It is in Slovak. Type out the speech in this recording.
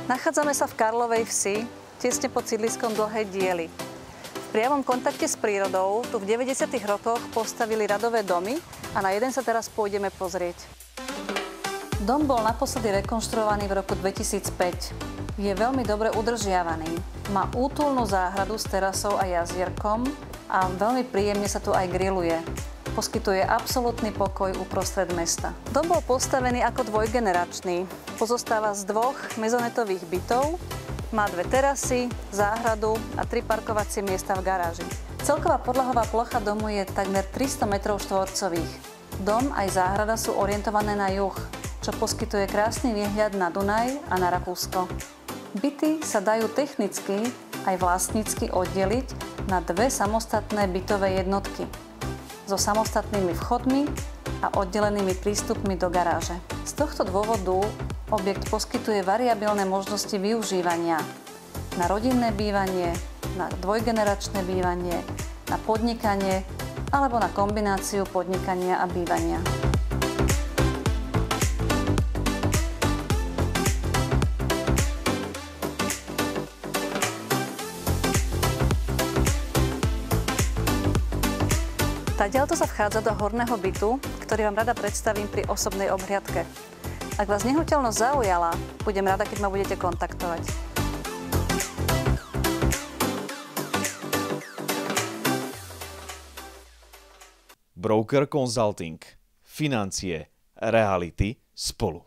Nachádzame sa v Karlovej Vsi, tesne pod sídliskom Dlhé Diely. V priamom kontakte s prírodou tu v 90. rokoch postavili radové domy a na jeden sa teraz pôjdeme pozrieť. Dom bol naposledy rekonštruovaný v roku 2005. Je veľmi dobre udržiavaný. Má útulnú záhradu s terasou a jazierkom a veľmi príjemne sa tu aj grilluje. Poskytuje absolútny pokoj uprostred mesta. Dom bol postavený ako dvojgeneračný. Pozostáva z 2 mezonetových bytov, má 2 terasy, záhradu a 3 parkovacie miesta v garáži. Celková podlahová plocha domu je takmer 300 m2. Dom aj záhrada sú orientované na juh, čo poskytuje krásny výhľad na Dunaj a na Rakúsko. Byty sa dajú technicky aj vlastnícky oddeliť na 2 samostatné bytové jednotky so samostatnými vchodmi a oddelenými prístupmi do garáže. Z tohto dôvodu objekt poskytuje variabilné možnosti využívania na rodinné bývanie, na dvojgeneračné bývanie, na podnikanie alebo na kombináciu podnikania a bývania. Tadiaľto sa vchádza do horného bytu, ktorý vám rada predstavím pri osobnej obhliadke. Ak vás nehnuteľnosť zaujala, budem rada, keď ma budete kontaktovať. Broker Consulting. Financie, reality spolu.